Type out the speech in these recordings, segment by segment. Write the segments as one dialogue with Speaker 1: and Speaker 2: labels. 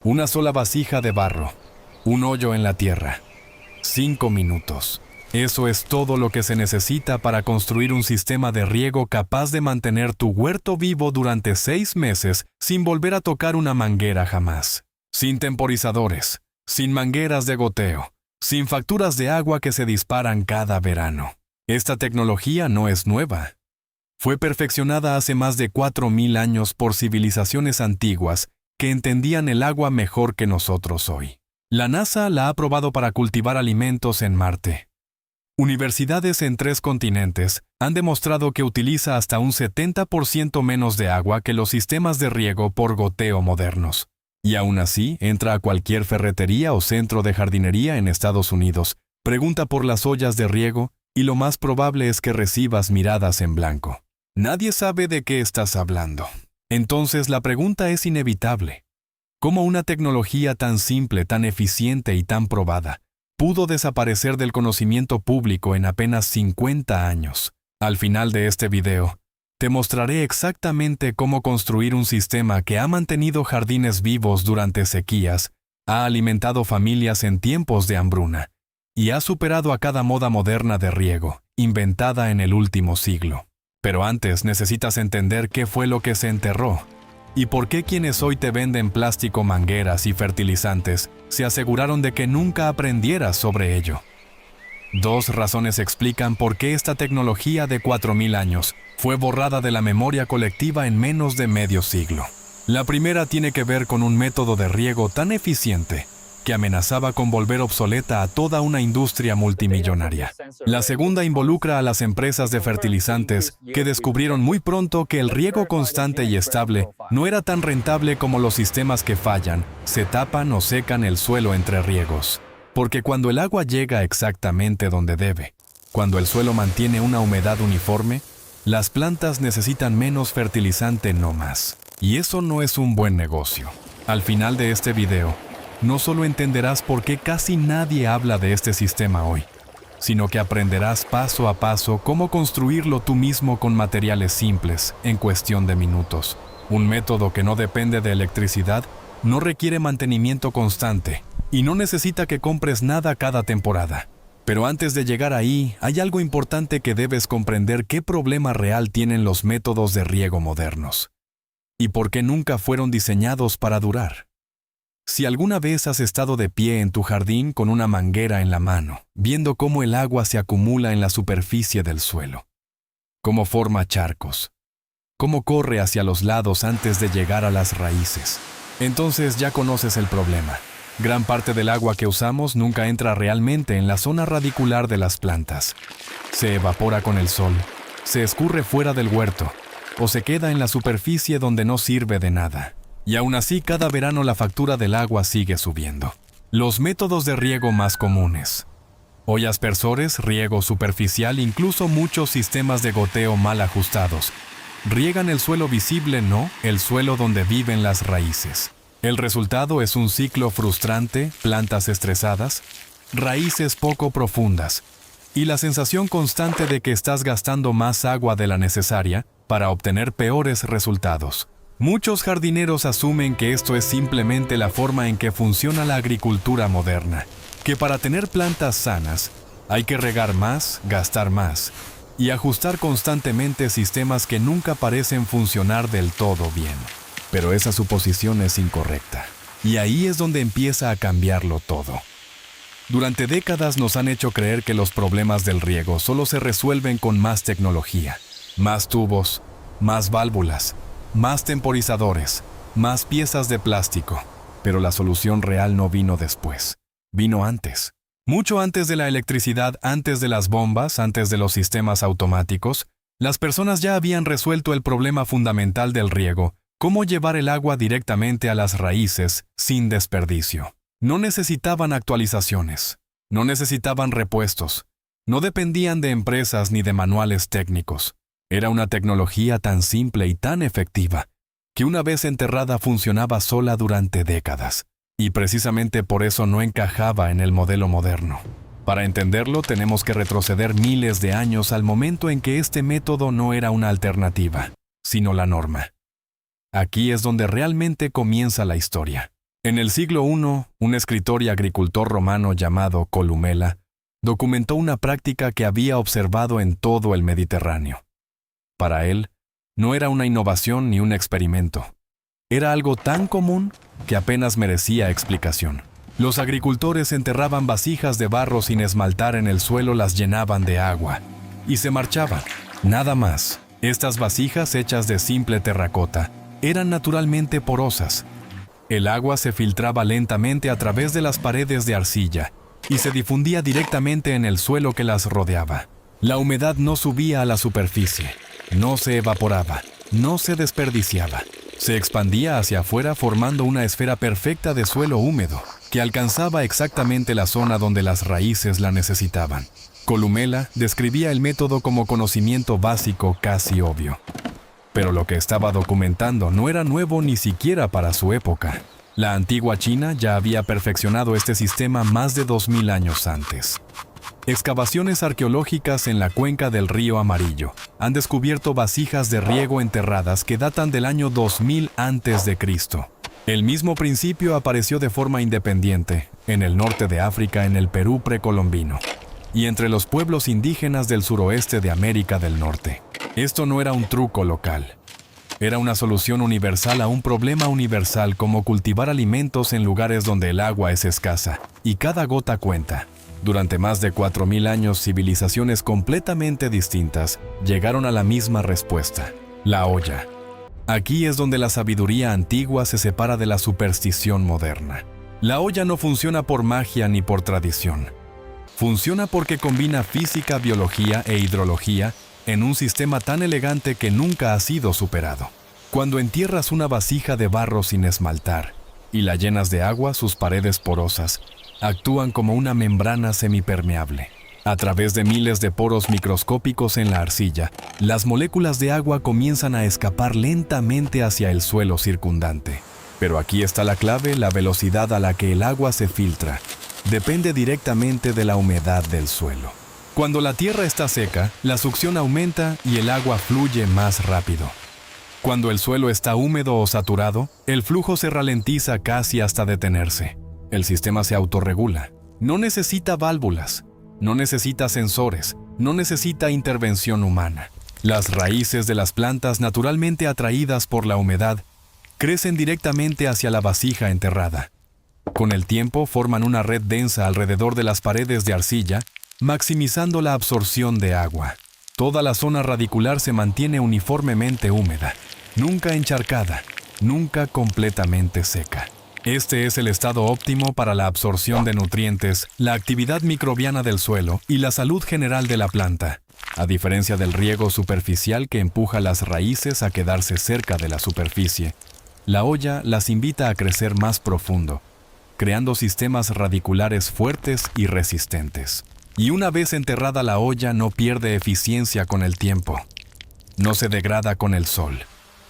Speaker 1: Una sola vasija de barro, un hoyo en la tierra, 5 minutos. Eso es todo lo que se necesita para construir un sistema de riego capaz de mantener tu huerto vivo durante 6 meses sin volver a tocar una manguera jamás. Sin temporizadores, sin mangueras de goteo, sin facturas de agua que se disparan cada verano. Esta tecnología no es nueva. Fue perfeccionada hace más de 4.000 años por civilizaciones antiguas que entendían el agua mejor que nosotros hoy. La NASA la ha probado para cultivar alimentos en Marte. Universidades en 3 continentes han demostrado que utiliza hasta un 70% menos de agua que los sistemas de riego por goteo modernos. Y aún así, entra a cualquier ferretería o centro de jardinería en Estados Unidos, pregunta por las ollas de riego y lo más probable es que recibas miradas en blanco. Nadie sabe de qué estás hablando. Entonces la pregunta es inevitable. ¿Cómo una tecnología tan simple, tan eficiente y tan probada pudo desaparecer del conocimiento público en apenas 50 años? Al final de este video, te mostraré exactamente cómo construir un sistema que ha mantenido jardines vivos durante sequías, ha alimentado familias en tiempos de hambruna y ha superado a cada moda moderna de riego, inventada en el último siglo. Pero antes necesitas entender qué fue lo que se enterró y por qué quienes hoy te venden plástico, mangueras y fertilizantes se aseguraron de que nunca aprendieras sobre ello. 2 razones explican por qué esta tecnología de 4.000 años fue borrada de la memoria colectiva en menos de medio siglo. La primera tiene que ver con un método de riego tan eficiente que amenazaba con volver obsoleta a toda una industria multimillonaria. La segunda involucra a las empresas de fertilizantes que descubrieron muy pronto que el riego constante y estable no era tan rentable como los sistemas que fallan, se tapan o secan el suelo entre riegos. Porque cuando el agua llega exactamente donde debe, cuando el suelo mantiene una humedad uniforme, las plantas necesitan menos fertilizante, no más. Y eso no es un buen negocio. Al final de este video, no solo entenderás por qué casi nadie habla de este sistema hoy, sino que aprenderás paso a paso cómo construirlo tú mismo con materiales simples, en cuestión de minutos. Un método que no depende de electricidad, no requiere mantenimiento constante y no necesita que compres nada cada temporada. Pero antes de llegar ahí, hay algo importante que debes comprender: qué problema real tienen los métodos de riego modernos y por qué nunca fueron diseñados para durar. Si alguna vez has estado de pie en tu jardín con una manguera en la mano, viendo cómo el agua se acumula en la superficie del suelo, cómo forma charcos, cómo corre hacia los lados antes de llegar a las raíces, entonces ya conoces el problema. Gran parte del agua que usamos nunca entra realmente en la zona radicular de las plantas. Se evapora con el sol, se escurre fuera del huerto, o se queda en la superficie donde no sirve de nada. Y aún así, cada verano la factura del agua sigue subiendo. Los métodos de riego más comunes: hoy aspersores, riego superficial, incluso muchos sistemas de goteo mal ajustados, riegan el suelo visible, no el suelo donde viven las raíces. El resultado es un ciclo frustrante, plantas estresadas, raíces poco profundas y la sensación constante de que estás gastando más agua de la necesaria para obtener peores resultados. Muchos jardineros asumen que esto es simplemente la forma en que funciona la agricultura moderna, que para tener plantas sanas hay que regar más, gastar más y ajustar constantemente sistemas que nunca parecen funcionar del todo bien. Pero esa suposición es incorrecta. Y ahí es donde empieza a cambiarlo todo. Durante décadas nos han hecho creer que los problemas del riego solo se resuelven con más tecnología, más tubos, más válvulas, más temporizadores, más piezas de plástico. Pero la solución real no vino después. Vino antes. Mucho antes de la electricidad, antes de las bombas, antes de los sistemas automáticos, las personas ya habían resuelto el problema fundamental del riego: cómo llevar el agua directamente a las raíces sin desperdicio. No necesitaban actualizaciones, no necesitaban repuestos, no dependían de empresas ni de manuales técnicos. Era una tecnología tan simple y tan efectiva que una vez enterrada funcionaba sola durante décadas. Y precisamente por eso no encajaba en el modelo moderno. Para entenderlo, tenemos que retroceder miles de años al momento en que este método no era una alternativa, sino la norma. Aquí es donde realmente comienza la historia. En el siglo I, un escritor y agricultor romano llamado Columela documentó una práctica que había observado en todo el Mediterráneo. Para él, no era una innovación ni un experimento. Era algo tan común que apenas merecía explicación. Los agricultores enterraban vasijas de barro sin esmaltar en el suelo, las llenaban de agua y se marchaban. Nada más. Estas vasijas, hechas de simple terracota, eran naturalmente porosas. El agua se filtraba lentamente a través de las paredes de arcilla y se difundía directamente en el suelo que las rodeaba. La humedad no subía a la superficie, no se evaporaba, no se desperdiciaba. Se expandía hacia afuera formando una esfera perfecta de suelo húmedo, que alcanzaba exactamente la zona donde las raíces la necesitaban. Columela describía el método como conocimiento básico casi obvio. Pero lo que estaba documentando no era nuevo ni siquiera para su época. La antigua China ya había perfeccionado este sistema más de 2000 años antes. Excavaciones arqueológicas en la cuenca del río Amarillo han descubierto vasijas de riego enterradas que datan del año 2000 a.C. El mismo principio apareció de forma independiente en el norte de África, en el Perú precolombino, y entre los pueblos indígenas del suroeste de América del Norte. Esto no era un truco local. Era una solución universal a un problema universal, como cultivar alimentos en lugares donde el agua es escasa y cada gota cuenta. Durante más de 4000 años, civilizaciones completamente distintas llegaron a la misma respuesta: la olla. Aquí es donde la sabiduría antigua se separa de la superstición moderna. La olla no funciona por magia ni por tradición. Funciona porque combina física, biología e hidrología en un sistema tan elegante que nunca ha sido superado. Cuando entierras una vasija de barro sin esmaltar y la llenas de agua, sus paredes porosas actúan como una membrana semipermeable. A través de miles de poros microscópicos en la arcilla, las moléculas de agua comienzan a escapar lentamente hacia el suelo circundante. Pero aquí está la clave: la velocidad a la que el agua se filtra depende directamente de la humedad del suelo. Cuando la tierra está seca, la succión aumenta y el agua fluye más rápido. Cuando el suelo está húmedo o saturado, el flujo se ralentiza casi hasta detenerse. El sistema se autorregula. No necesita válvulas, no necesita sensores, no necesita intervención humana. Las raíces de las plantas, naturalmente atraídas por la humedad, crecen directamente hacia la vasija enterrada. Con el tiempo forman una red densa alrededor de las paredes de arcilla, maximizando la absorción de agua. Toda la zona radicular se mantiene uniformemente húmeda, nunca encharcada, nunca completamente seca. Este es el estado óptimo para la absorción de nutrientes, la actividad microbiana del suelo y la salud general de la planta, a diferencia del riego superficial que empuja las raíces a quedarse cerca de la superficie. La olla las invita a crecer más profundo, creando sistemas radiculares fuertes y resistentes. Y una vez enterrada, la olla no pierde eficiencia con el tiempo. No se degrada con el sol.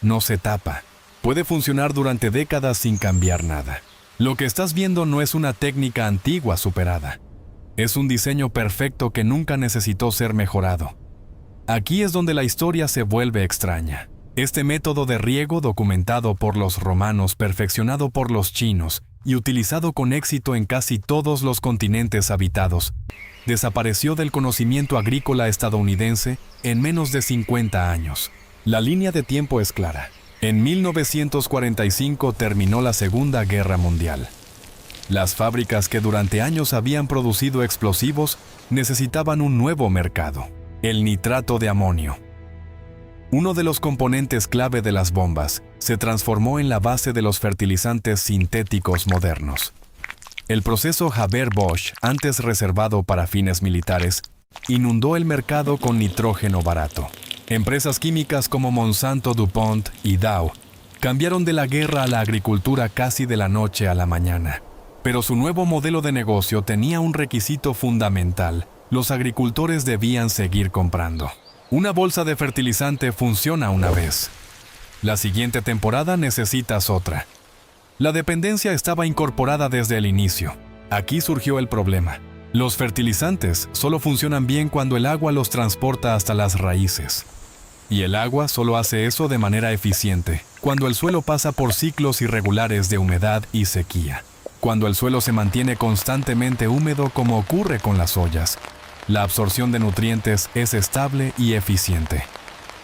Speaker 1: No se tapa. Puede funcionar durante décadas sin cambiar nada. Lo que estás viendo no es una técnica antigua superada. Es un diseño perfecto que nunca necesitó ser mejorado. Aquí es donde la historia se vuelve extraña. Este método de riego, documentado por los romanos, perfeccionado por los chinos y utilizado con éxito en casi todos los continentes habitados, desapareció del conocimiento agrícola estadounidense en menos de 50 años. La línea de tiempo es clara. En 1945 terminó la Segunda Guerra Mundial. Las fábricas que durante años habían producido explosivos necesitaban un nuevo mercado: el nitrato de amonio. Uno de los componentes clave de las bombas se transformó en la base de los fertilizantes sintéticos modernos. El proceso Haber-Bosch, antes reservado para fines militares, inundó el mercado con nitrógeno barato. Empresas químicas como Monsanto, DuPont y Dow cambiaron de la guerra a la agricultura casi de la noche a la mañana. Pero su nuevo modelo de negocio tenía un requisito fundamental: los agricultores debían seguir comprando. Una bolsa de fertilizante funciona una vez. La siguiente temporada necesitas otra. La dependencia estaba incorporada desde el inicio. Aquí surgió el problema. Los fertilizantes solo funcionan bien cuando el agua los transporta hasta las raíces. Y el agua solo hace eso de manera eficiente cuando el suelo pasa por ciclos irregulares de humedad y sequía. Cuando el suelo se mantiene constantemente húmedo como ocurre con las ollas, la absorción de nutrientes es estable y eficiente.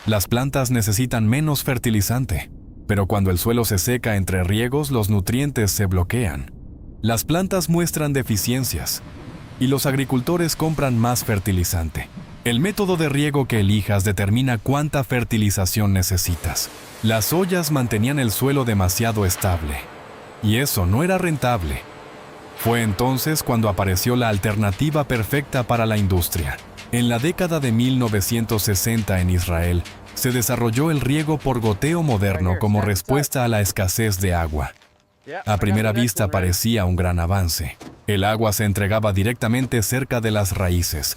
Speaker 1: Las plantas necesitan menos fertilizante, pero cuando el suelo se seca entre riegos, los nutrientes se bloquean. Las plantas muestran deficiencias y los agricultores compran más fertilizante. El método de riego que elijas determina cuánta fertilización necesitas. Las ollas mantenían el suelo demasiado estable, y eso no era rentable. Fue entonces cuando apareció la alternativa perfecta para la industria. En la década de 1960 en Israel, se desarrolló el riego por goteo moderno como respuesta a la escasez de agua. A primera vista parecía un gran avance. El agua se entregaba directamente cerca de las raíces.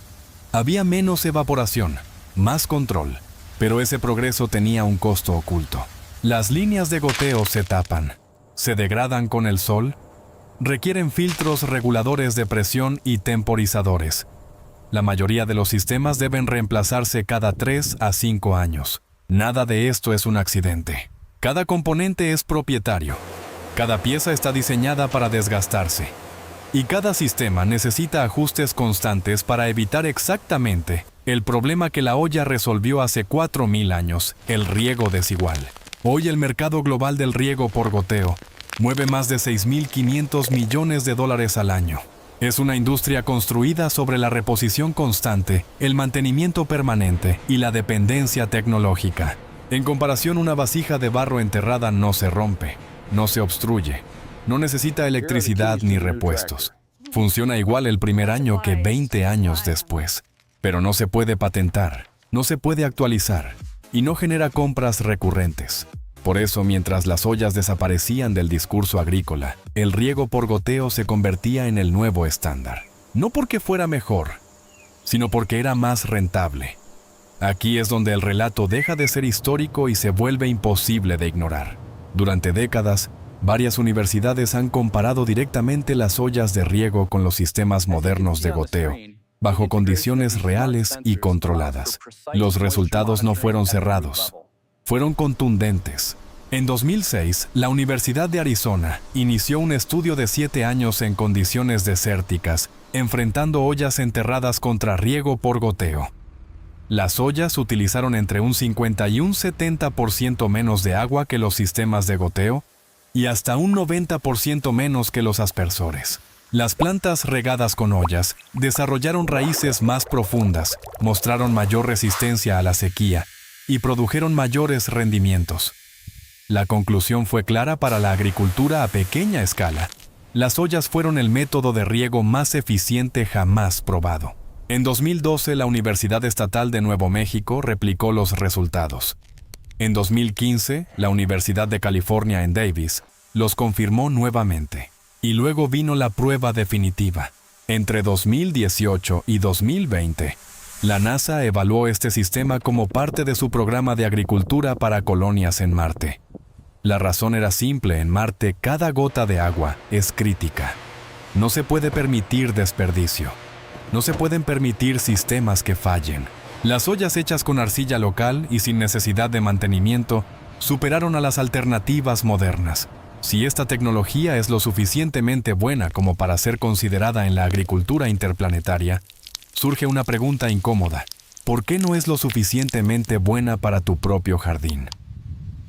Speaker 1: Había menos evaporación, más control, pero ese progreso tenía un costo oculto. Las líneas de goteo se tapan, se degradan con el sol, requieren filtros reguladores de presión y temporizadores. La mayoría de los sistemas deben reemplazarse cada 3 a 5 años. Nada de esto es un accidente. Cada componente es propietario. Cada pieza está diseñada para desgastarse. Y cada sistema necesita ajustes constantes para evitar exactamente el problema que la olla resolvió hace 4.000 años, el riego desigual. Hoy el mercado global del riego por goteo mueve más de $6.500 millones al año. Es una industria construida sobre la reposición constante, el mantenimiento permanente y la dependencia tecnológica. En comparación, una vasija de barro enterrada no se rompe, no se obstruye, no necesita electricidad ni repuestos. Funciona igual el primer año que 20 años después. Pero no se puede patentar, no se puede actualizar y no genera compras recurrentes. Por eso, mientras las ollas desaparecían del discurso agrícola, el riego por goteo se convertía en el nuevo estándar. No porque fuera mejor, sino porque era más rentable. Aquí es donde el relato deja de ser histórico y se vuelve imposible de ignorar. Durante décadas, varias universidades han comparado directamente las ollas de riego con los sistemas modernos de goteo, bajo condiciones reales y controladas. Los resultados no fueron cerrados, fueron contundentes. En 2006, la Universidad de Arizona inició un estudio de 7 años en condiciones desérticas, enfrentando ollas enterradas contra riego por goteo. Las ollas utilizaron entre un 50 y un 70% menos de agua que los sistemas de goteo y hasta un 90% menos que los aspersores. Las plantas regadas con ollas desarrollaron raíces más profundas, mostraron mayor resistencia a la sequía y produjeron mayores rendimientos. La conclusión fue clara para la agricultura a pequeña escala. Las ollas fueron el método de riego más eficiente jamás probado. En 2012, la Universidad Estatal de Nuevo México replicó los resultados. En 2015, la Universidad de California en Davis los confirmó nuevamente. Y luego vino la prueba definitiva. Entre 2018 y 2020, la NASA evaluó este sistema como parte de su programa de agricultura para colonias en Marte. La razón era simple: en Marte cada gota de agua es crítica. No se puede permitir desperdicio. No se pueden permitir sistemas que fallen. Las ollas hechas con arcilla local y sin necesidad de mantenimiento superaron a las alternativas modernas. Si esta tecnología es lo suficientemente buena como para ser considerada en la agricultura interplanetaria, surge una pregunta incómoda: ¿por qué no es lo suficientemente buena para tu propio jardín?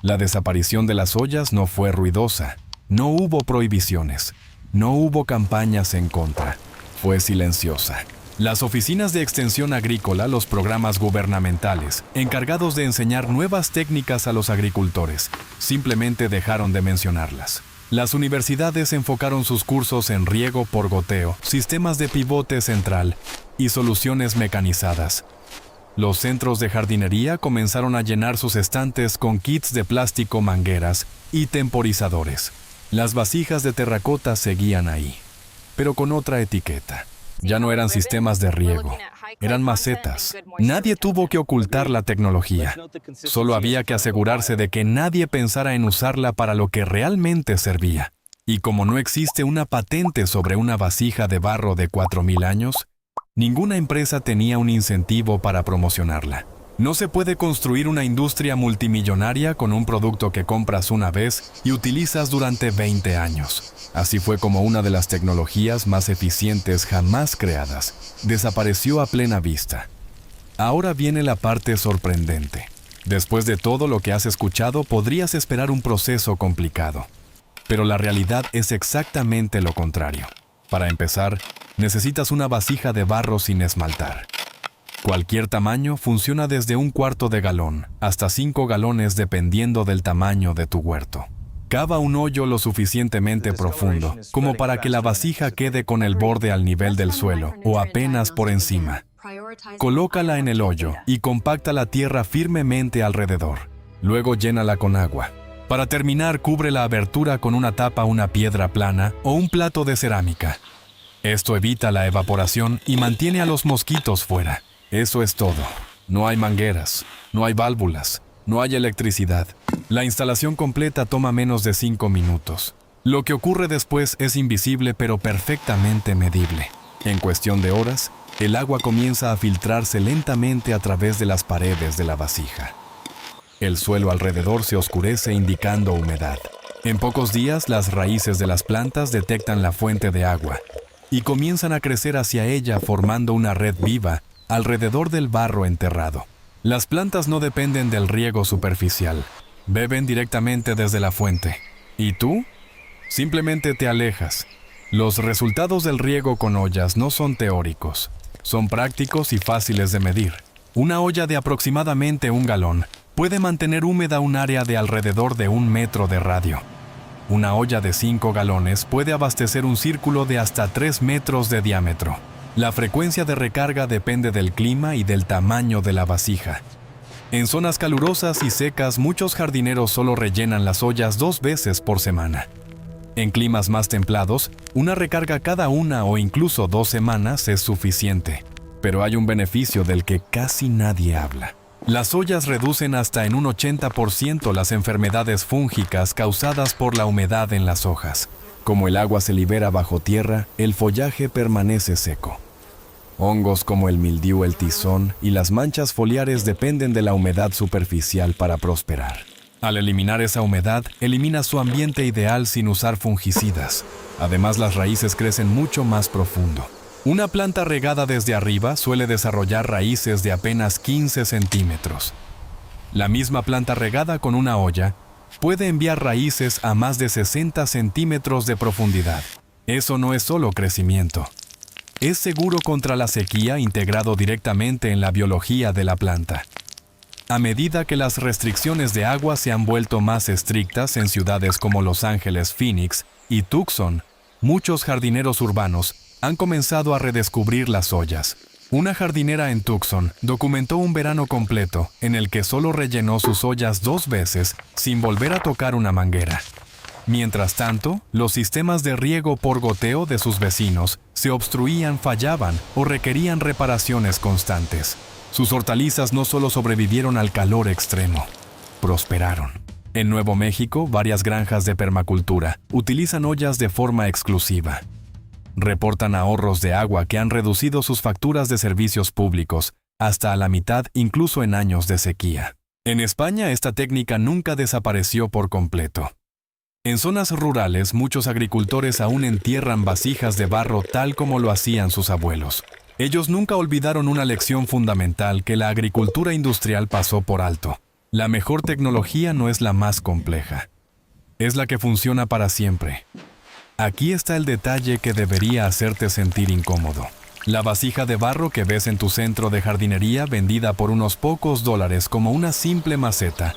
Speaker 1: La desaparición de las ollas no fue ruidosa, no hubo prohibiciones, no hubo campañas en contra, fue silenciosa. Las oficinas de extensión agrícola, los programas gubernamentales, encargados de enseñar nuevas técnicas a los agricultores, simplemente dejaron de mencionarlas. Las universidades enfocaron sus cursos en riego por goteo, sistemas de pivote central y soluciones mecanizadas. Los centros de jardinería comenzaron a llenar sus estantes con kits de plástico, mangueras y temporizadores. Las vasijas de terracota seguían ahí, pero con otra etiqueta. Ya no eran sistemas de riego, eran macetas. Nadie tuvo que ocultar la tecnología. Solo había que asegurarse de que nadie pensara en usarla para lo que realmente servía. Y como no existe una patente sobre una vasija de barro de 4.000 años, ninguna empresa tenía un incentivo para promocionarla. No se puede construir una industria multimillonaria con un producto que compras una vez y utilizas durante 20 años. Así fue como una de las tecnologías más eficientes jamás creadas desapareció a plena vista. Ahora viene la parte sorprendente. Después de todo lo que has escuchado, podrías esperar un proceso complicado. Pero la realidad es exactamente lo contrario. Para empezar, necesitas una vasija de barro sin esmaltar. Cualquier tamaño funciona desde 1/4 de galón hasta 5 galones dependiendo del tamaño de tu huerto. Cava un hoyo lo suficientemente profundo como para que la vasija quede con el borde al nivel del suelo o apenas por encima. Colócala en el hoyo y compacta la tierra firmemente alrededor. Luego llénala con agua. Para terminar, cubre la abertura con una tapa, una piedra plana o un plato de cerámica. Esto evita la evaporación y mantiene a los mosquitos fuera. Eso es todo. No hay mangueras, no hay válvulas, no hay electricidad. La instalación completa toma menos de 5 minutos. Lo que ocurre después es invisible pero perfectamente medible. En cuestión de horas, el agua comienza a filtrarse lentamente a través de las paredes de la vasija. El suelo alrededor se oscurece indicando humedad. En pocos días, las raíces de las plantas detectan la fuente de agua y comienzan a crecer hacia ella formando una red viva alrededor del barro enterrado. Las plantas no dependen del riego superficial. Beben directamente desde la fuente. ¿Y tú? Simplemente te alejas. Los resultados del riego con ollas no son teóricos. Son prácticos y fáciles de medir. Una olla de aproximadamente 1 galón puede mantener húmeda un área de alrededor de 1 metro de radio. Una olla de 5 galones puede abastecer un círculo de hasta 3 metros de diámetro. La frecuencia de recarga depende del clima y del tamaño de la vasija. En zonas calurosas y secas, muchos jardineros solo rellenan las ollas 2 veces por semana. En climas más templados, una recarga cada 1 o incluso 2 semanas es suficiente. Pero hay un beneficio del que casi nadie habla. Las ollas reducen hasta en un 80% las enfermedades fúngicas causadas por la humedad en las hojas. Como el agua se libera bajo tierra, el follaje permanece seco. Hongos como el mildiu, el tizón y las manchas foliares dependen de la humedad superficial para prosperar. Al eliminar esa humedad, elimina su ambiente ideal sin usar fungicidas. Además, las raíces crecen mucho más profundo. Una planta regada desde arriba suele desarrollar raíces de apenas 15 centímetros. La misma planta regada con una olla puede enviar raíces a más de 60 centímetros de profundidad. Eso no es solo crecimiento. Es seguro contra la sequía integrado directamente en la biología de la planta. A medida que las restricciones de agua se han vuelto más estrictas en ciudades como Los Ángeles, Phoenix y Tucson, muchos jardineros urbanos han comenzado a redescubrir las ollas. Una jardinera en Tucson documentó un verano completo en el que solo rellenó sus ollas 2 veces sin volver a tocar una manguera. Mientras tanto, los sistemas de riego por goteo de sus vecinos se obstruían, fallaban o requerían reparaciones constantes. Sus hortalizas no solo sobrevivieron al calor extremo, prosperaron. En Nuevo México, varias granjas de permacultura utilizan ollas de forma exclusiva. Reportan ahorros de agua que han reducido sus facturas de servicios públicos hasta a la mitad incluso en años de sequía. En España, esta técnica nunca desapareció por completo. En zonas rurales, muchos agricultores aún entierran vasijas de barro tal como lo hacían sus abuelos. Ellos nunca olvidaron una lección fundamental que la agricultura industrial pasó por alto. La mejor tecnología no es la más compleja. Es la que funciona para siempre. Aquí está el detalle que debería hacerte sentir incómodo. La vasija de barro que ves en tu centro de jardinería vendida por unos pocos dólares como una simple maceta,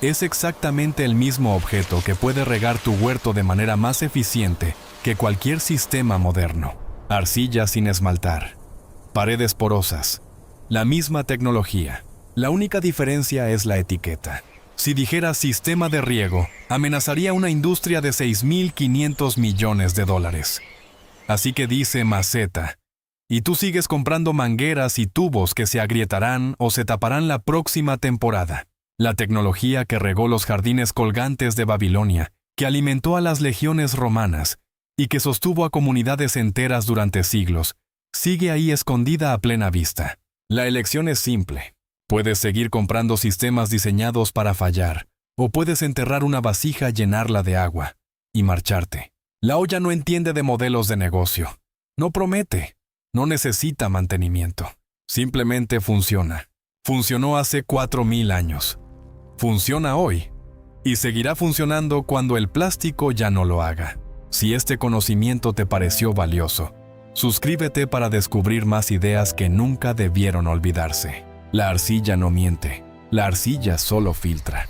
Speaker 1: es exactamente el mismo objeto que puede regar tu huerto de manera más eficiente que cualquier sistema moderno. Arcilla sin esmaltar. Paredes porosas. La misma tecnología. La única diferencia es la etiqueta. Si dijera sistema de riego, amenazaría una industria de $6.500 millones. Así que dice maceta. Y tú sigues comprando mangueras y tubos que se agrietarán o se taparán la próxima temporada. La tecnología que regó los jardines colgantes de Babilonia, que alimentó a las legiones romanas y que sostuvo a comunidades enteras durante siglos, sigue ahí escondida a plena vista. La elección es simple. Puedes seguir comprando sistemas diseñados para fallar, o puedes enterrar una vasija, llenarla de agua y marcharte. La olla no entiende de modelos de negocio. No promete. No necesita mantenimiento. Simplemente funciona. Funcionó hace 4000 años. Funciona hoy. Y seguirá funcionando cuando el plástico ya no lo haga. Si este conocimiento te pareció valioso, suscríbete para descubrir más ideas que nunca debieron olvidarse. La arcilla no miente. La arcilla solo filtra.